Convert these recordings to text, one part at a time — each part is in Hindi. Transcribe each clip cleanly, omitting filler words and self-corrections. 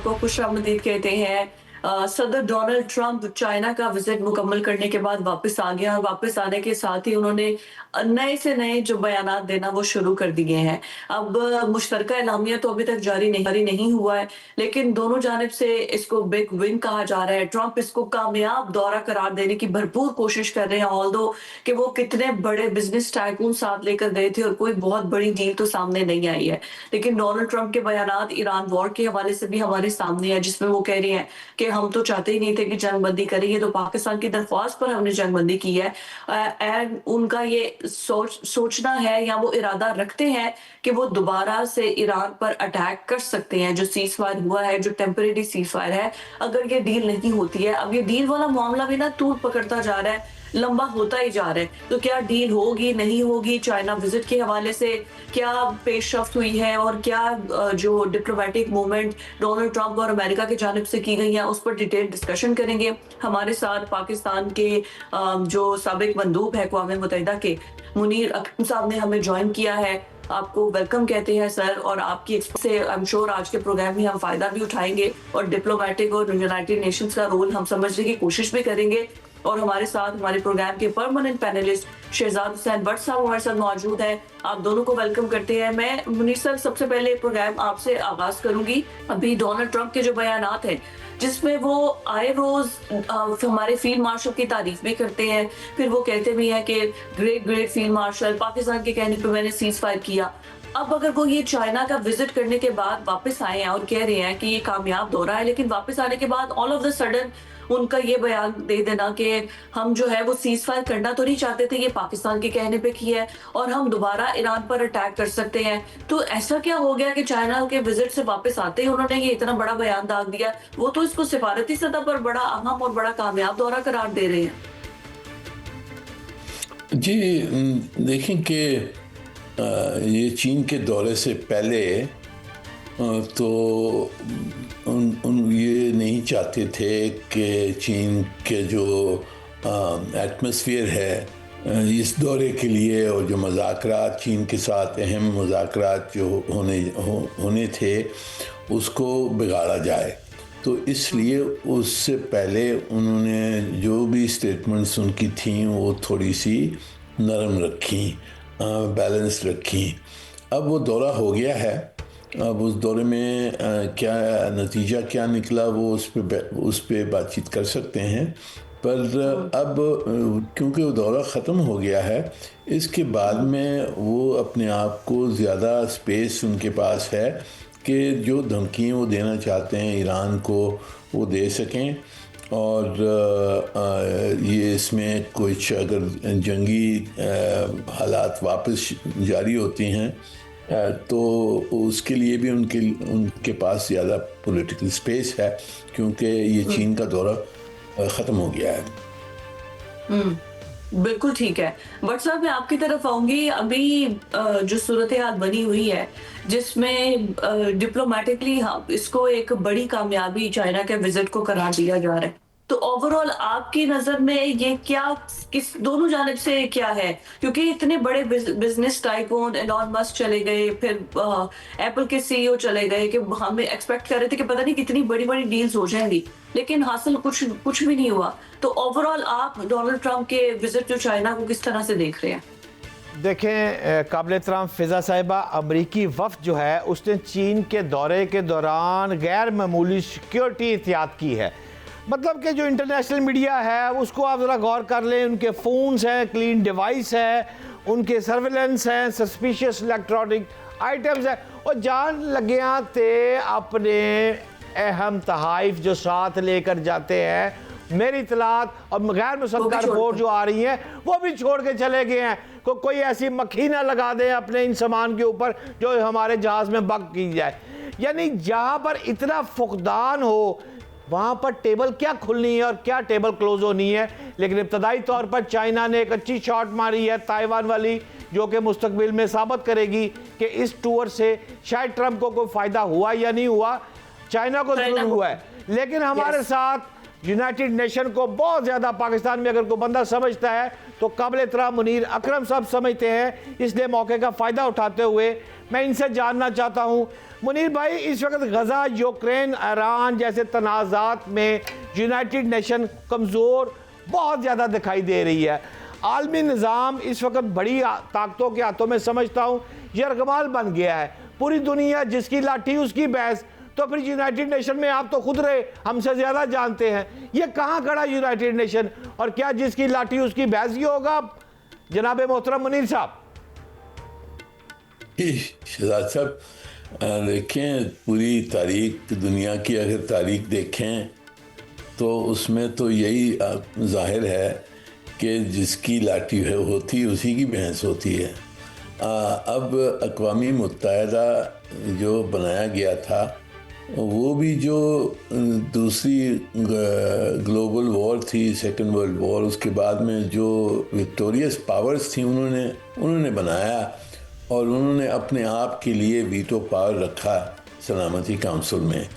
को खुशामदीद कहते हैं। सदर डोनाल्ड ट्रंप चाइना का विजिट मुकम्मल करने के बाद वापस आ गया और वापस आने के साथ ही उन्होंने नए से नए जो बयानात देना वो शुरू कर दिए हैं। अब मुश्तरका एलामिया तो अभी तक जारी नहीं हुआ है, लेकिन दोनों जानिब से इसको बिग विन कहा जा रहा है। ट्रंप इसको कामयाब दौरा करार देने की भरपूर कोशिश कर रहे हैं, ऑल्दो कि वो कितने बड़े बिजनेस टाइकून साथ लेकर गए थे और कोई बहुत बड़ी डील तो सामने नहीं आई है। लेकिन डोनाल्ड ट्रंप के बयानात ईरान वॉर के हवाले से भी हमारे सामने है, जिसमें वो कह रही हैं कि हम तो चाहते ही नहीं थे कि जंगबंदी करें, ये तो पाकिस्तान की दरख्वास्त पर हमने जंगबंदी की है। एंड उनका ये सोचना है या वो इरादा रखते हैं कि वो दोबारा से ईरान पर अटैक कर सकते हैं। जो सीज फायर हुआ है, जो टेम्परेरी सीज फायर है, अगर ये डील नहीं होती है, अब ये डील वाला मामला भी ना तूल पकड़ता जा रहा है, लंबा होता ही जा रहा है। तो क्या डील होगी नहीं होगी, चाइना विजिट के हवाले से क्या पेशरफ्त हुई है और क्या जो डिप्लोमेटिक मूवमेंट डोनाल्ड ट्रंप और अमेरिका की जानिब से की गई है, उस पर डिटेल डिस्कशन करेंगे। हमारे साथ पाकिस्तान के जो साबिक मंदूब है अक़वाम मुत्तहिदा के, मुनीर अकरम साहब ने हमें ज्वाइन किया है। आपको वेलकम कहते हैं सर, और आपकी एक्सपर्ट से आई एम श्योर आज के प्रोग्राम में हम फायदा भी उठाएंगे और डिप्लोमेटिक और यूनाइटेड नेशंस का रोल हम समझने की कोशिश भी करेंगे। और हमारे साथ हमारे प्रोग्राम के परमानेंट पैनलिस्ट शहजाद हुसैन भट्ट साहब हमारे साथ मौजूद है। आप दोनों को वेलकम करते हैं। मैं मुनीर सर सबसे पहले प्रोग्राम आपसे आगाज करूंगी। अभी डोनाल्ड ट्रंप के जो बयानात हैं, जिसमें वो आए रोज हमारे फील्ड मार्शल की तारीफ भी करते हैं, फिर वो कहते भी हैं कि great great field marshal, Pakistan के कहने पर मैंने सीज फायर किया। अब अगर वो ये चाइना का विजिट करने के बाद वापस आए हैं और कह रहे हैं कि ये कामयाब दौरा है, लेकिन वापस आने के बाद ऑल ऑफ द सडन उनका ये बयान दे देना कि हम जो है वो सीज फायर करना तो नहीं चाहते थे, ये पाकिस्तान के कहने पे किया है और हम दोबारा ईरान पर अटैक कर सकते हैं। तो ऐसा क्या हो गया कि चाइना के विजिट से वापस आते ही उन्होंने ये इतना बड़ा बयान दाग दिया? वो तो इसको सिफारती सतह पर बड़ा अहम और बड़ा कामयाब दौरा करार दे रहे हैं। जी, देखें कि ये चीन के दौरे से पहले तो उन ये नहीं चाहते थे कि चीन के जो एटमॉस्फेयर है इस दौरे के लिए, और जो मुज़ाकरात चीन के साथ अहम मुज़ाकरात जो होने थे उसको बिगाड़ा जाए। तो इसलिए उससे पहले उन्होंने जो भी स्टेटमेंट्स उनकी थी वो थोड़ी सी नरम रखी, बैलेंस रखी। अब वो दौरा हो गया है, अब उस दौरे में क्या नतीजा क्या निकला वो उस पे बातचीत कर सकते हैं। पर अब क्योंकि वो दौरा ख़त्म हो गया है, इसके बाद में वो अपने आप को ज़्यादा स्पेस उनके पास है कि जो धमकियाँ वो देना चाहते हैं ईरान को वो दे सकें। और ये इसमें कुछ अगर जंगी हालात वापस जारी होती हैं तो उसके लिए भी उनके पास ज़्यादा पॉलिटिकल स्पेस है, क्योंकि ये चीन का दौरा ख़त्म हो गया है। बिल्कुल ठीक है। बट साहब मैं आपकी तरफ आऊंगी। अभी जो सूरत हाल बनी हुई है, जिसमें डिप्लोमेटिकली इसको एक बड़ी कामयाबी चाइना के विजिट को करार दिया जा रहा है, तो ओवरऑल आपकी नजर में ये क्या, किस दोनों जानिब से क्या है? क्योंकि इतने बड़े बिजनेस टाइकून एलॉन मस्क चले गए, फिर एप्पल के सीईओ चले गए कि हम एक्सपेक्ट कर रहे थे कि पता नहीं कितनी बड़ी बड़ी डील्स हो जाएंगी, लेकिन हासिल कुछ भी नहीं हुआ। तो ओवरऑल आप डोनाल्ड ट्रंप के विजिट जो चाइना को किस तरह से देख रहे हैं? देखें, काबिल एहतराम फ़िज़ा साहिबा, अमरीकी वफ़द जो है उसने चीन के दौरे के दौरान गैर मामूली सिक्योरिटी एहतियात की है। मतलब कि जो इंटरनेशनल मीडिया है उसको आप ज़रा गौर कर लें, उनके फ़ोन्स हैं, क्लीन डिवाइस है, उनके सर्वेलेंस हैं, सस्पिशियस इलेक्ट्रॉनिक आइटम्स हैं, और जान लगे थे अपने अहम तहाइफ जो साथ लेकर जाते हैं। मेरी इतलात और गैर मुसद्दक़ रिपोर्ट जो आ रही है वो भी छोड़ के चले गए हैं। कोई ऐसी मक्खी ना लगा दे अपने इन सामान के ऊपर जो हमारे जहाज़ में बग की जाए। यानी जहाँ पर इतना फुकदान हो वहाँ पर टेबल क्या खुलनी है और क्या टेबल क्लोज होनी है। लेकिन इब्तदाई तौर पर चाइना ने एक अच्छी शॉट मारी है ताइवान वाली, जो कि मुस्तकबिल में साबित करेगी कि इस टूर से शायद ट्रंप को कोई फ़ायदा हुआ या नहीं हुआ, चाइना को जरूर हुआ है। लेकिन हमारे साथ यूनाइटेड नेशन को बहुत ज़्यादा पाकिस्तान में अगर कोई बंदा समझता है तो काबिल एहतराम मुनीर अकरम साहब समझते हैं। इसलिए मौके का फ़ायदा उठाते हुए मैं इनसे जानना चाहता हूँ, मुनीर भाई, इस वक्त गजा, यूक्रेन, ईरान जैसे तनाज़ात में यूनाइटेड नेशन कमज़ोर बहुत ज़्यादा दिखाई दे रही है। आलमी निज़ाम इस वक्त बड़ी ताकतों के हाथों में समझता हूँ यरगमाल बन गया है। पूरी दुनिया जिसकी लाठी उसकी भैंस। तो फिर यूनाइटेड नेशन में आप तो खुद रहे, हमसे ज़्यादा जानते हैं, ये कहाँ खड़ा यूनाइटेड नेशन? और क्या जिसकी लाठी उसकी भैंस ही होगा जनाब मोहतरम मुनीर साहब? शहजाद साहब, देखें पूरी तारीख दुनिया की अगर तारीख देखें तो उसमें तो यही जाहिर है कि जिसकी लाठी है होती उसी की भैंस होती है। अब अक़वामी मुत्तहिदा जो बनाया गया था वो भी जो दूसरी ग्लोबल वॉर थी, सेकेंड वर्ल्ड वॉर, उसके बाद में जो विक्टोरियस पावर्स थी उन्होंने बनाया और उन्होंने अपने आप के लिए वीटो पावर रखा सलामती काउंसिल में।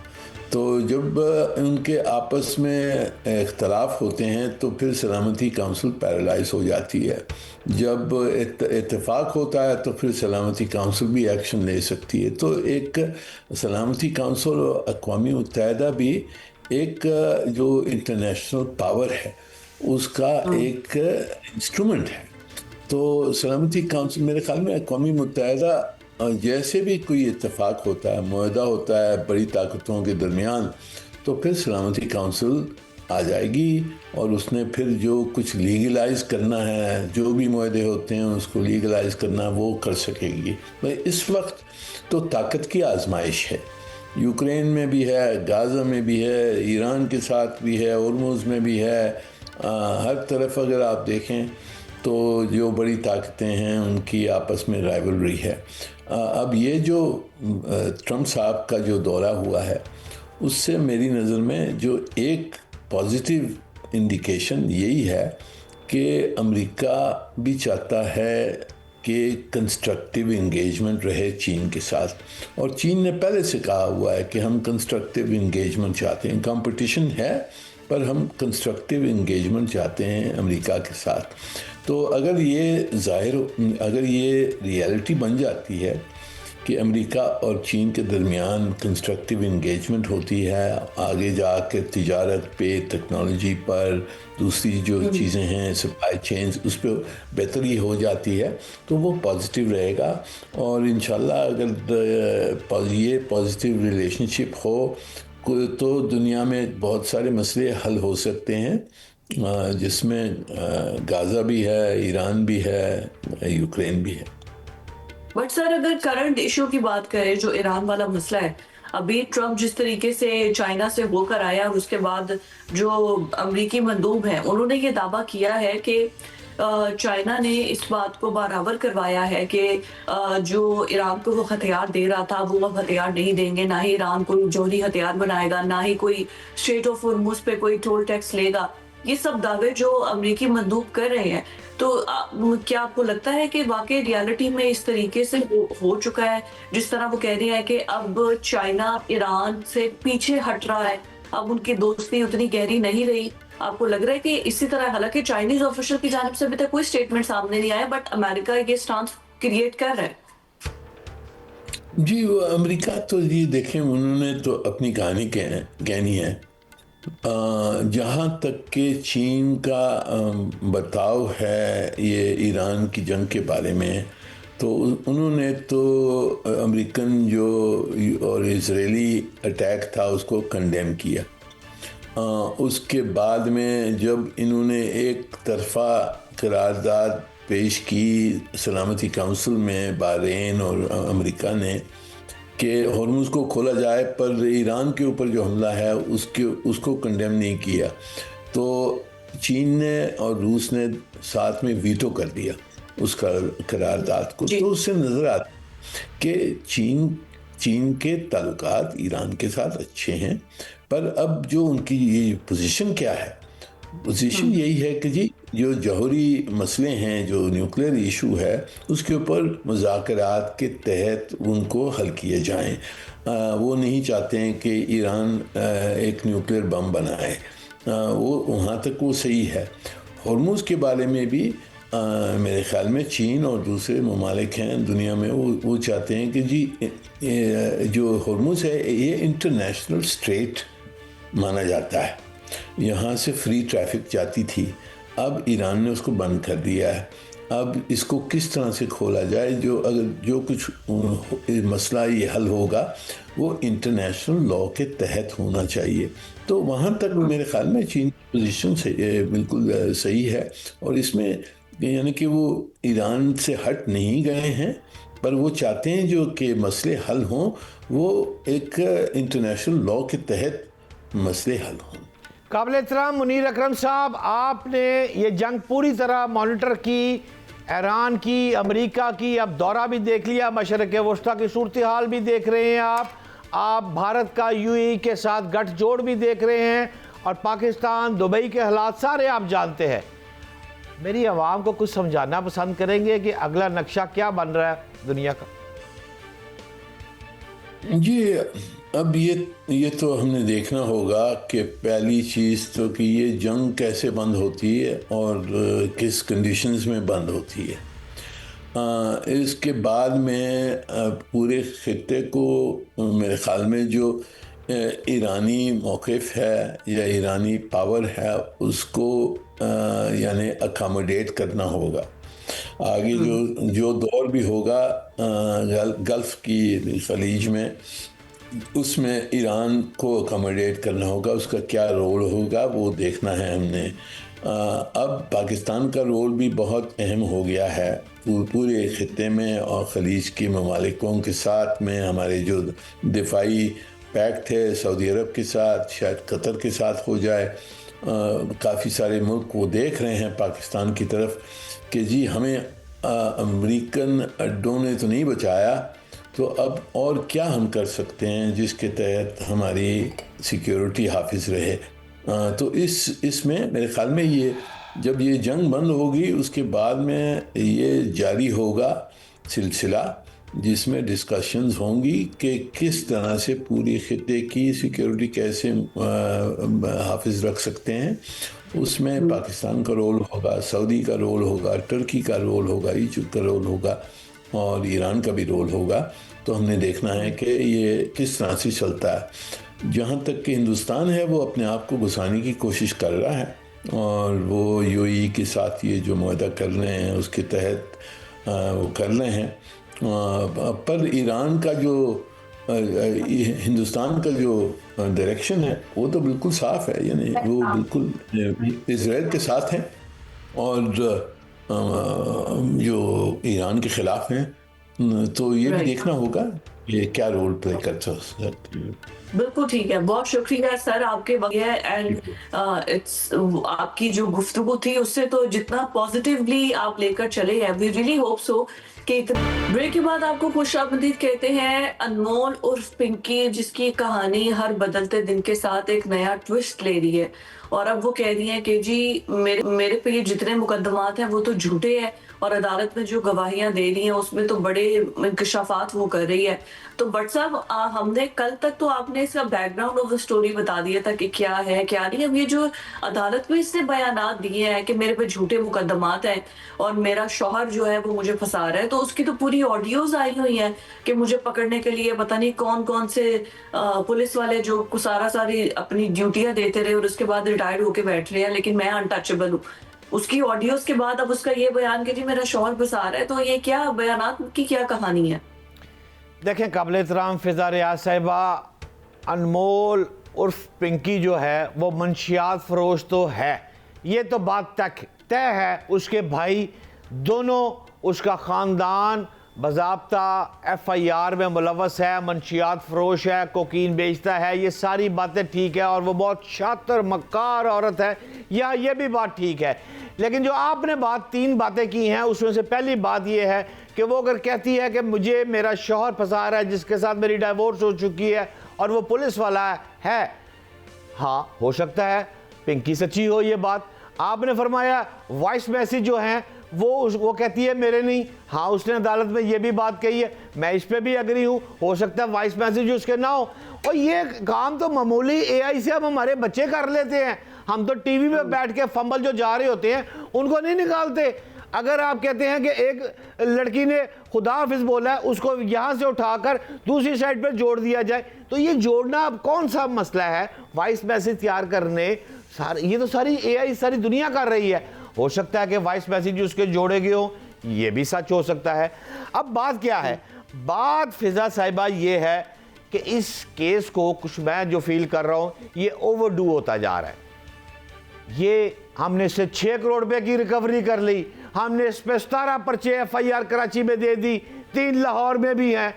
तो जब उनके आपस में इख्तलाफ होते हैं तो फिर सलामती काउंसिल पैरालाइज हो जाती है। जब इत्तेफाक होता है तो फिर सलामती काउंसिल भी एक्शन ले सकती है। तो एक सलामती काउंसिल और अक़वामी मुत्तहिदा भी एक जो इंटरनेशनल पावर है उसका एक इंस्ट्रूमेंट है। तो सलामती काउंसिल मेरे ख्याल में अक़वामी मुत्तहिदा जैसे भी कोई इत्तेफाक होता है, मुआहदा होता है बड़ी ताकतों के दरमियान, तो फिर सलामती काउंसिल आ जाएगी और उसने फिर जो कुछ लीगलाइज करना है, जो भी मुआहदे होते हैं उसको लीगलाइज करना वो कर सकेगी। भाई इस वक्त तो ताकत की आजमाइश है, यूक्रेन में भी है, गाज़ा में भी है, ईरान के साथ भी है, होर्मुज़ में भी है। हर तरफ अगर आप देखें तो जो बड़ी ताकतें हैं उनकी आपस में राइवलरी है। अब ये जो ट्रम्प साहब का जो दौरा हुआ है उससे मेरी नज़र में जो एक पॉजिटिव इंडिकेशन यही है कि अमेरिका भी चाहता है कि कंस्ट्रक्टिव इंगेजमेंट रहे चीन के साथ, और चीन ने पहले से कहा हुआ है कि हम कंस्ट्रक्टिव इंगेजमेंट चाहते हैं। कंपटीशन है पर हम कंस्ट्रक्टिव इंगेजमेंट चाहते हैं अमेरिका के साथ। तो अगर ये रियलिटी बन जाती है कि अमेरिका और चीन के दरमियान कंस्ट्रक्टिव इंगेजमेंट होती है, आगे जाकर तिजारत पे, टेक्नोलॉजी पर, दूसरी जो चीज़ें हैं सप्लाई चेन्स, उस पर बेहतरी हो जाती है, तो वो पॉजिटिव रहेगा। और इंशाल्लाह अगर ये पॉजिटिव रिलेशनशिप हो तो दुनिया में बहुत सारे मसले हल हो सकते हैं, जिसमें गाज़ा भी है, ईरान भी है, यूक्रेन भी है। बट सर, अगर करंट इशू की बात करें, जो ईरान वाला मसला है, अभी ट्रम्प जिस तरीके से चाइना से होकर आया और उसके बाद जो अमेरिकी मंदूब हैं उन्होंने ये दावा किया है कि चाइना ने इस बात को बराबर करवाया है कि जो ईरान को वो हथियार दे रहा था वो अब हथियार नहीं देंगे, ना ही ईरान कोई जौहरी हथियार बनाएगा, ना ही कोई स्ट्रेट ऑफ होर्मुज़ पे कोई टोल टैक्स लेगा। ये सब दावे जो अमेरिकी मंदूब कर रहे हैं, तो क्या आपको लगता है कि वाकई रियलिटी में इस तरीके से हो चुका है जिस तरह वो कह रहे हैं कि अब चाइना ईरान से पीछे हट रहा है, अब उनकी दोस्ती उतनी गहरी नहीं रही? आपको लग रहा है कि इसी तरह, हालांकि चाइनीज ऑफिशियल की जानिब से अभी तक कोई स्टेटमेंट सामने नहीं आया, बट अमेरिका ये स्टांस क्रिएट कर रहा है? जी, वो अमेरिका तो जी देखें, उन्होंने तो अपनी कहानी कहनी है। जहाँ तक कि चीन का बर्ताव है ये ईरान की जंग के बारे में, तो उन्होंने तो अमेरिकन जो और इजरायली अटैक था उसको कंडेम किया। उसके बाद में जब इन्होंने एक तरफा करारदाद पेश की सलामती काउंसिल में बहरीन और अमेरिका ने कि होर्मुज़ को खोला जाए, पर ईरान के ऊपर जो हमला है उसको कंडेम नहीं किया, तो चीन ने और रूस ने साथ में वीटो कर दिया उसका करारदाद को। तो उससे नज़र आता कि चीन के ताल्लुकात ईरान के साथ अच्छे हैं, पर अब जो उनकी ये पोजीशन क्या है, पोजीशन यही है कि जी जो जौहरी मसले हैं, जो न्यूक्लियर इशू है, उसके ऊपर मुज़ाकरात के तहत उनको हल किए जाएं। वो नहीं चाहते हैं कि ईरान एक न्यूक्लियर बम बनाए, वो वहाँ तक वो सही है। होर्मुज़ के बारे में भी मेरे ख्याल में चीन और दूसरे ममालिक हैं दुनिया में, वो चाहते हैं कि जी जो हुर्मुज़ है ये इंटरनेशनल स्ट्रेट माना जाता है, यहाँ से फ्री ट्रैफिक जाती थी, अब ईरान ने उसको बंद कर दिया है। अब इसको किस तरह से खोला जाए, जो कुछ मसला ये हल होगा वो इंटरनेशनल लॉ के तहत होना चाहिए। तो वहाँ तक मेरे ख्याल में चीन की पोजीशन से बिल्कुल सही है, और इसमें यानी कि वो ईरान से हट नहीं गए हैं, पर वो चाहते हैं जो कि मसले हल हों वो एक इंटरनेशनल लॉ के तहत मसले हल हों। काबिल एहतराम मुनीर अकरम साहब, आपने ये जंग पूरी तरह मॉनिटर की, ईरान की, अमेरिका की, अब दौरा भी देख लिया, मशरक़ वस्ता की सूरत हाल भी देख रहे हैं आप भारत का यूएई के साथ गठजोड़ भी देख रहे हैं, और पाकिस्तान, दुबई के हालात सारे आप जानते हैं। मेरी आवाम को कुछ समझाना पसंद करेंगे कि अगला नक्शा क्या बन रहा है दुनिया का? जी, अब ये तो हमने देखना होगा कि पहली चीज़ तो कि ये जंग कैसे बंद होती है और किस कंडीशंस में बंद होती है। इसके बाद में पूरे खित्ते को मेरे ख़्याल में जो ईरानी मौक़िफ़ है या ईरानी पावर है उसको यानी अकोमोडेट करना होगा। आगे जो दौर भी होगा गल्फ़ की खलीज में, उसमें ईरान को अकोमोडेट करना होगा, उसका क्या रोल होगा वो देखना है हमने। अब पाकिस्तान का रोल भी बहुत अहम हो गया है पूरे खित्ते में, और ख़लीज के ममालिकों के साथ में हमारे जो दिफाई पैक्ट है सऊदी अरब के साथ, शायद कतर के साथ हो जाए। काफ़ी सारे मुल्क वो देख रहे हैं पाकिस्तान की तरफ कि जी हमें अमेरिकन अड्डों ने तो नहीं बचाया, तो अब और क्या हम कर सकते हैं जिसके तहत हमारी सिक्योरिटी हाफिज रहे। तो इसमें मेरे ख़्याल में ये जब ये जंग बंद होगी उसके बाद में ये जारी होगा सिलसिला जिसमें डिस्कशंस होंगी कि किस तरह से पूरी खित्ते की सिक्योरिटी कैसे हाफिज रख सकते हैं। उसमें पाकिस्तान का रोल होगा, सऊदी का रोल होगा, तुर्की का रोल होगा, इजिप्ट का रोल होगा और ईरान का भी रोल होगा। तो हमने देखना है कि ये किस तरह से चलता है। जहाँ तक कि हिंदुस्तान है वो अपने आप को घुसाने की कोशिश कर रहा है, और वो यूएई के साथ ये जो मुआहदा कर रहे हैं उसके तहत वो कर रहे हैं। पर ईरान का जो हिंदुस्तान का जो डायरेक्शन है वो तो बिल्कुल साफ है, यानी वो बिल्कुल इजराइल के साथ हैं, और जो ईरान के ख़िलाफ़ हैं। तो ये भी देखना होगा ये क्या रोल प्ले करता है। बिल्कुल ठीक है, बहुत शुक्रिया सर आपके वगैरह, एंड इट्स आपकी जो गुफ्तगू थी उससे तो जितना पॉजिटिवली आप लेकर चले हैं, वी रियली होप सो कि ब्रेक के बाद आपको खुशामदीद कहते हैं। अनमोल उर्फ पिंकी, जिसकी कहानी हर बदलते दिन के साथ एक नया ट्विस्ट ले रही है, और अब वो कह रही है कि जी मेरे पे ये जितने मुकदमात हैं वो तो झूठे हैं, और अदालत में जो गवाहियां दे रही हैं उसमें तो बड़े इंकशाफात वो कर रही है। तो भट्ट साहब, हमने कल तक तो आपने इसका बैकग्राउंड ऑफ द स्टोरी बता दिया था कि क्या है क्या नहीं। अब ये जो अदालत में इसने बयानात दिए हैं कि मेरे पे झूठे मुकदमात हैं और मेरा शौहर जो है वो मुझे फंसा रहा है, तो उसकी तो पूरी ऑडियोज आई हुई हैं कि मुझे पकड़ने के लिए पता नहीं कौन कौन से पुलिस वाले जो सारी अपनी ड्यूटियां देते रहे और उसके बाद रिटायर्ड होके बैठ रहे हैं, लेकिन मैं अनटचेबल हूँ। उसकी ऑडियोज के बाद अब उसका ये बयान कि जी मेरा शौहर फंसा रहा है, तो ये क्या बयानात की क्या कहानी है? देखें, काबिल एहतराम फिजा रियाज साहिबा, अनमोल उर्फ पिंकी जो है वो मंशियात फरोश तो है, ये तो बात तय है। उसके भाई दोनों, उसका ख़ानदान बाज़ाब्ता FIR में मुलव्वस है, मंशियात फरोश है, कोकीन बेचता है, ये सारी बातें ठीक है, और वो बहुत शातिर मक्कार औरत है, या ये भी बात ठीक है। लेकिन जो आपने तीन बातें की हैं उसमें से पहली बात ये है कि वो अगर कहती है कि मुझे मेरा शौहर फंसा रहा है जिसके साथ मेरी डाइवोर्स हो चुकी है और वो पुलिस वाला है, हाँ हो सकता है पिंकी सच्ची हो ये बात। आपने फरमाया वॉइस मैसेज जो हैं वो कहती है मेरे नहीं, हाँ उसने अदालत में ये भी बात कही है, मैं इस पे भी अग्री हूँ, हो सकता है वॉइस मैसेज उसके ना हो। और ये काम तो मामूली AI से हम हमारे बच्चे कर लेते हैं, हम तो टीवी पे बैठ के फंबल जो जा रहे होते हैं उनको नहीं निकालते। अगर आप कहते हैं कि एक लड़की ने खुदा हाफिज बोला है, उसको यहाँ से उठाकर दूसरी साइड पर जोड़ दिया जाए, तो ये जोड़ना अब कौन सा मसला है? वॉइस मैसेज तैयार करने सारे, ये तो सारी एआई सारी दुनिया कर रही है। हो सकता है कि वॉइस मैसेज उसके जोड़े गए हो, ये भी सच हो सकता है। अब बात क्या है? बात फिजा साहिबा ये है कि इस केस को कुछ मैं जो फील कर रहा हूँ, ये ओवरडू होता जा रहा है। ये हमने इससे 6 करोड़ रुपए की रिकवरी कर ली, हमने इस पे 17 पर्चे एफआईआर कराची में दे दी, 3 लाहौर में भी हैं।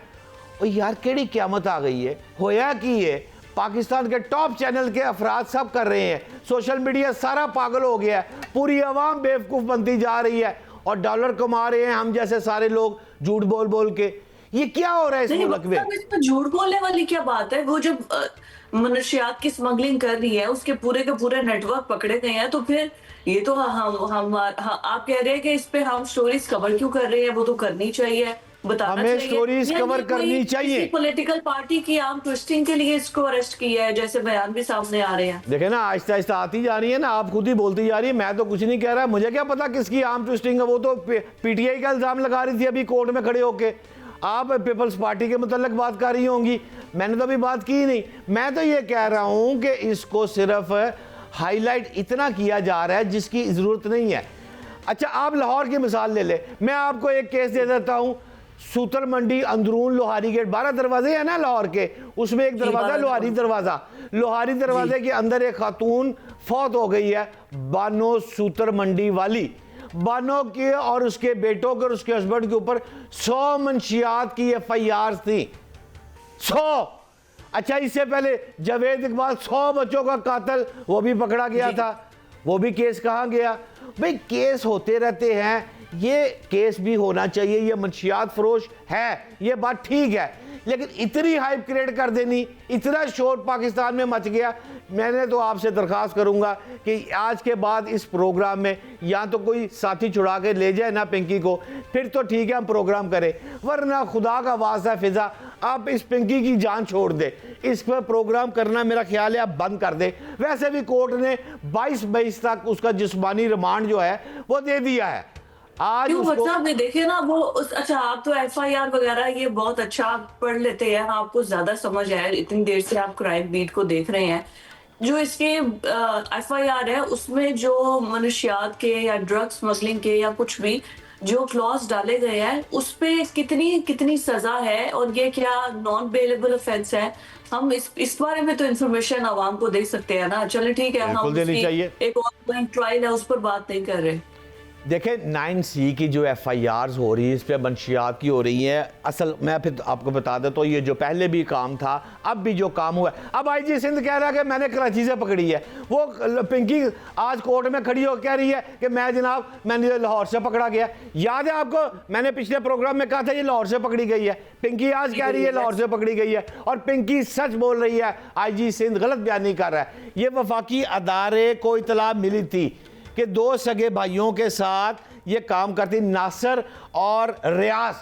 और यार केड़ी क़यामत आ गई है? होया कि ये पाकिस्तान के टॉप चैनल के अफराद सब कर रहे हैं, सोशल मीडिया सारा पागल हो गया है, पूरी आवाम बेवकूफ़ बनती जा रही है और डॉलर कमा रहे हैं हम जैसे सारे लोग झूठ बोल बोल के। ये क्या हो रहा है इस मुल्क में? इसमें झूठ बोलने वाली क्या बात है? वो जब मनशियात की स्मगलिंग कर रही है, उसके पूरे के पूरे नेटवर्क पकड़े गए हैं, तो फिर ये तो आप कह रहे हैं कि इस पे हम स्टोरीज कवर क्यों कर रहे हैं? वो तो करनी चाहिए, बताना हमें चाहिए। स्टोरीज या कवर ये करनी कोई चाहिए। किसी पॉलिटिकल पार्टी की आर्म ट्विस्टिंग के लिए इसको अरेस्ट किया है, जैसे बयान भी सामने आ रहे हैं। देखे ना, आहिस्ता आहिस्ता आती जा रही है ना, आप खुद ही बोलती जा रही है, मैं तो कुछ नहीं कह रहा, मुझे क्या पता किसकी आर्म ट्विस्टिंग है। वो तो पीटीआई का इल्जाम लगा रही थी अभी कोर्ट में खड़े होके। आप पीपल्स पार्टी के मुतल्लिक बात कर रही होंगी, मैंने तो अभी बात की नहीं। मैं तो ये कह रहा हूं कि इसको सिर्फ हाईलाइट इतना किया जा रहा है जिसकी ज़रूरत नहीं है। अच्छा, आप लाहौर की मिसाल ले ले, मैं आपको एक केस दे देता हूं। सूतर मंडी अंदरून लोहारी गेट, 12 दरवाजे हैं ना लाहौर के, उसमें एक दरवाज़ा लोहारी दरवाज़ा, लोहारी दरवाजे के अंदर एक खातून फौत हो गई है, बानो सूतर मंडी वाली। बानो के और उसके बेटों के और उसके हस्बैंड के ऊपर 100 मंशियात की एफआईआर थी, 100। अच्छा, इससे पहले जावेद इकबाल 100 बच्चों का कातिल, वो भी पकड़ा गया था, वो भी केस कहाँ गया? भाई केस होते रहते हैं, ये केस भी होना चाहिए, ये मंशियात फरोश है, ये बात ठीक है, लेकिन इतनी हाइप क्रिएट कर देनी, इतना शोर पाकिस्तान में मच गया। मैंने तो आपसे दरख्वास्त करूंगा कि आज के बाद इस प्रोग्राम में या तो कोई साथी छुड़ा के ले जाए ना पिंकी को, फिर तो ठीक है हम प्रोग्राम करें, वरना खुदा का वास्ता फिजा आप इस पिंकी की जान छोड़ दे, इस पर प्रोग्राम करना मेरा ख्याल है आप बंद कर दे। वैसे भी कोर्ट ने 22 मई तक उसका जिस्मानी रिमांड जो है वो दे दिया है। आज क्यों उसको मतलब नहीं देखे ना वो अच्छा, आप तो एफआईआर वगैरह ये बहुत अच्छा पढ़ लेते हैं, आपको ज्यादा समझ है, इतनी देर से आप क्राइम बीट को देख रहे हैं। जो इसके एफआईआर है उसमें जो मनुष्यात के या ड्रग स्मगलिंग के या कुछ भी जो क्लॉज डाले गए हैं उस पे कितनी कितनी सजा है और ये क्या नॉन बेलेबल ऑफेंस है? हम इस बारे में तो इन्फॉर्मेशन आवाम को दे सकते हैं ना। चले ठीक है, हम देनी चाहिए। एक ऑनलाइन ट्रायल है उस पर बात नहीं कर रहे। देखें 9C की जो एफआईआर्स हो रही है इस पर मंशियात की हो रही है। असल मैं फिर आपको बता देता हूँ, ये जो पहले भी काम था अब भी जो काम हुआ है, अब आईजी सिंध कह रहा है कि मैंने कराची से पकड़ी है। वो पिंकी आज कोर्ट में खड़ी हो कह रही है कि मैं जनाब मैंने लाहौर से पकड़ा गया। याद है आपको, मैंने पिछले प्रोग्राम में कहा था ये लाहौर से पकड़ी गई है, पिंकी आज कह रही है लाहौर से पकड़ी गई है, और पिंकी सच बोल रही है, आईजी सिंध गलत बयान नहीं कर रहा है। ये वफाकी अदारे को इतला मिली थी कि 2 सगे भाइयों के साथ ये काम करती, नासिर और रियाज,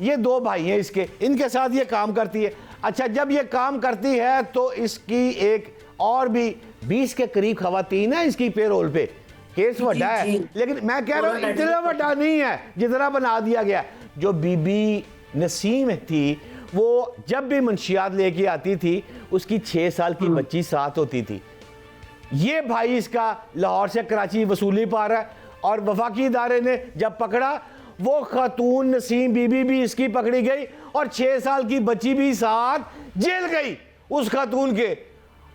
ये 2 भाई हैं इसके, इनके साथ ये काम करती है। अच्छा, जब ये काम करती है तो इसकी एक और भी 20 के करीब खवातीन है इसकी पेरोल पे। केस बड़ा है, लेकिन मैं कह रहा हूँ इतना बड़ा नहीं है जितना बना दिया गया। जो बीबी नसीम थी वो जब भी मंशियात लेके आती थी उसकी 6 साल की बच्ची साथ होती थी। ये भाई इसका लाहौर से कराची वसूली पा रहा है, और वफाकी इदारे ने जब पकड़ा वो खातून नसीम बीबी भी इसकी पकड़ी गई और 6 साल की बच्ची भी साथ जेल गई उस खातून के।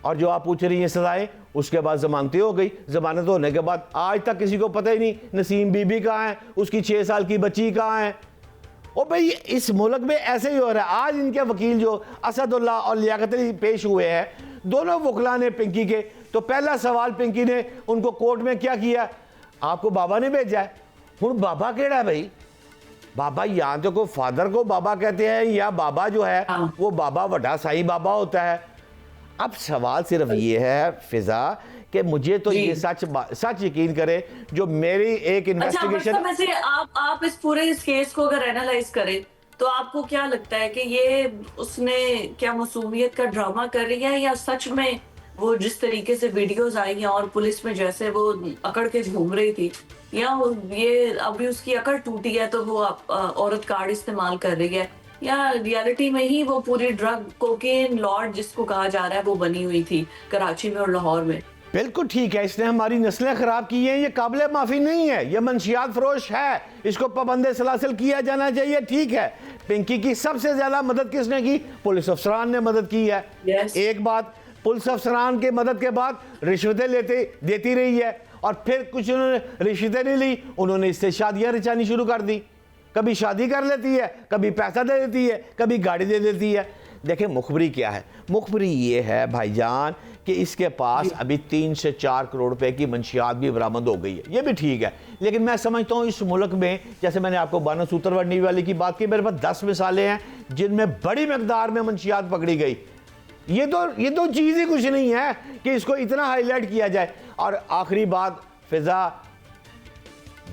और जो आप पूछ रही हैं सजाएं, उसके बाद जमानतें हो गई। जमानत होने के बाद आज तक किसी को पता ही नहीं नसीम बीबी कहाँ है, उसकी 6 साल की बच्ची कहाँ है। ओ भाई इस मुल्क में ऐसे ही हो रहा है। आज इनके वकील जो असदुल्ला और लियाकत अली पेश हुए हैं, दोनों वकला ने पिंकी के, तो पहला सवाल पिंकी ने उनको कोर्ट में क्या किया, आपको बाबा ने भेजा है। हूँ बाबा केड़ा है भाई? बाबा यहाँ तो को फादर को बाबा कहते हैं, या बाबा जो है वो बाबा वड्डा साईं बाबा होता है। अब सवाल सिर्फ ये है फिजा कि मुझे तो ये सच यकीन करे, जो मेरी एक इन्वेस्टिगेशन। अच्छा, वैसे आप इस पूरे इस केस को अगर एनालाइज करें तो आपको क्या लगता है कि ये उसने क्या मासूमियत का ड्रामा कर रही है या सच में वो जिस तरीके से वीडियोस आई हैं और पुलिस में जैसे वो अकड़ के घूम रही थी, या ये अभी उसकी अकड़ टूटी है तो वो औरत कार्ड इस्तेमाल कर रही है, या रियलिटी में ही वो पूरी ड्रग कोकेन लॉर्ड जिसको कहा जा रहा है वो बनी हुई थी कराची में और लाहौर में। बिल्कुल ठीक है, इसने हमारी नस्लें खराब की हैं, ये काबिल माफ़ी नहीं है, ये मंशियात फरोश है, इसको पाबंदे सलासिल किया जाना चाहिए। ठीक है, पिंकी की सबसे ज़्यादा मदद किसने की? पुलिस अफसरान ने मदद की है। Yes. एक बात, पुलिस अफसरान के मदद के बाद रिश्वतें देती रही है, और फिर कुछ उन्होंने रिश्वतें नहीं ली, उन्होंने इससे शादियाँ रचानी शुरू कर दी। कभी शादी कर लेती है, कभी पैसा दे देती है, कभी गाड़ी दे देती है। देखिए मुखबरी क्या है, मुखबरी ये है भाईजान कि इसके पास अभी 3 से 4 करोड़ रुपए की मंशियात भी बरामद हो गई है, ये भी ठीक है। लेकिन मैं समझता हूँ इस मुल्क में, जैसे मैंने आपको बानो सूत्रवरनी वाली की बात की, मेरे पास 10 मिसालें हैं जिनमें बड़ी मकदार में मंशियात पकड़ी गई। ये तो चीज़ ही कुछ नहीं है कि इसको इतना हाईलाइट किया जाए। और आखिरी बात, फिजा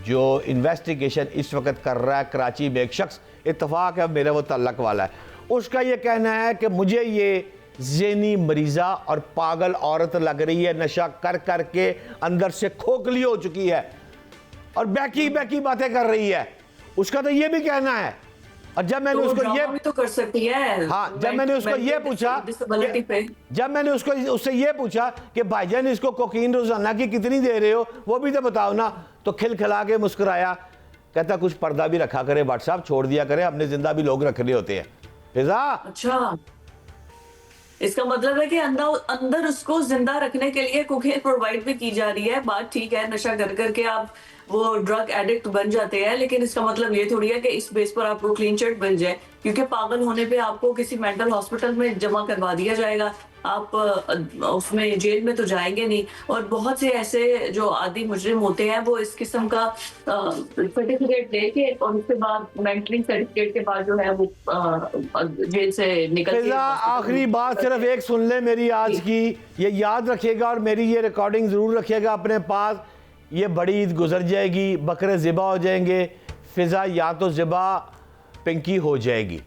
जो इन्वेस्टिगेशन इस वक्त कर रहा है कराची में एक शख्स, इत्तफाक है मेरा वो तल्लक वाला है, उसका ये कहना है कि मुझे ये ज़हनी मरीज़ा और पागल औरत लग रही है, नशा कर कर के अंदर से खोखली हो चुकी है और बैकी बातें कर रही है, उसका तो ये भी कहना है। और जब मैंने तो उसको ये भी तो कर सकती है। हाँ, जब मैंने उसको ये पूछा, डिसेबिलिटी पे, जब मैंने उससे ये पूछा कि भाईजान इसको कोकीन रोजाना की कितनी दे रहे हो, वो भी तो बताओ ना, तो खिलखिला के मुस्कुराया, कहता कुछ पर्दा भी रखा करे व्हाट्सएप, छोड़ दिया करे, हमने जिंदा भी लोग रखने होते हैं। फिजा, अच्छा, इसका मतलब है कि अंदर उसको जिंदा रखने के लिए कोकेन प्रोवाइड भी की जा रही है। बात ठीक है, नशा कर करके आप वो ड्रग एडिक्ट बन जाते हैं, लेकिन इसका मतलब ये थोड़ी है कि इस बेस पर आपको क्लीन चिट मिल जाए, क्योंकि पागल होने पे आपको किसी मेंटल हॉस्पिटल में जमा करवा दिया जाएगा, आप उसमें जेल में तो जाएंगे नहीं। और बहुत से ऐसे जो आदि मुजरिम होते हैं वो इस किस्म का सर्टिफिकेट लेके और उसके बाद मेंटलिंग सर्टिफिकेट के बाद जो है वो जेल से निकल के। आखिरी बात सिर्फ एक सुन ले मेरी आज की, ये याद रखिएगा और मेरी ये रिकॉर्डिंग जरूर रखिएगा अपने पास। ये बड़ी ईद गुजर जाएगी, बकरे ज़िबा हो जाएंगे, फिजा या तो ज़िबा पिंकी हो जाएगी,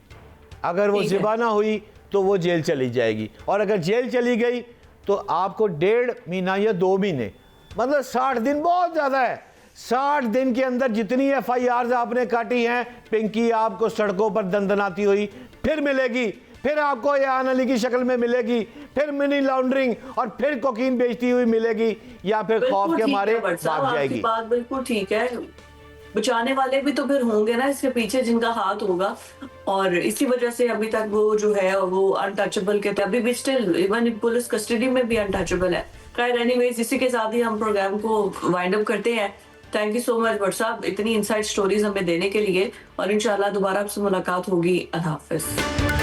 अगर वो ज़िबा ना हुई तो वो जेल चली जाएगी, और अगर जेल चली गई तो आपको 1.5 महीना या 2 महीने, मतलब 60 दिन बहुत ज़्यादा है, 60 दिन के अंदर जितनी FIRs आपने काटी हैं, पिंकी आपको सड़कों पर दंदनाती हुई फिर मिलेगी, फिर आपको यान अली की शक्ल में मिलेगी, फिर मनी लॉन्ड्रिंग और फिर कोकीन बेचती हुई मिलेगी, या फिर खौफ के मारे भाग जाएगी। बात बिल्कुल ठीक है, बचाने वाले भी तो फिर होंगे ना इसके पीछे जिनका हाथ होगा, और इसी वजह से अभी तक वो जो है वो अनटचेबल के थे, अभी भी स्टिल इवन पुलिस कस्टडी में भी अनटचेबल है। खैर एनीवेज, इसी के साथ ही हम प्रोग्राम को वाइंड अप करते हैं। Thank you so much Bhatt साहब इतनी इनसाइड स्टोरीज हमें देने के लिए, और इंशाल्लाह दोबारा आपसे मुलाकात होगी। अल्लाह हाफिज।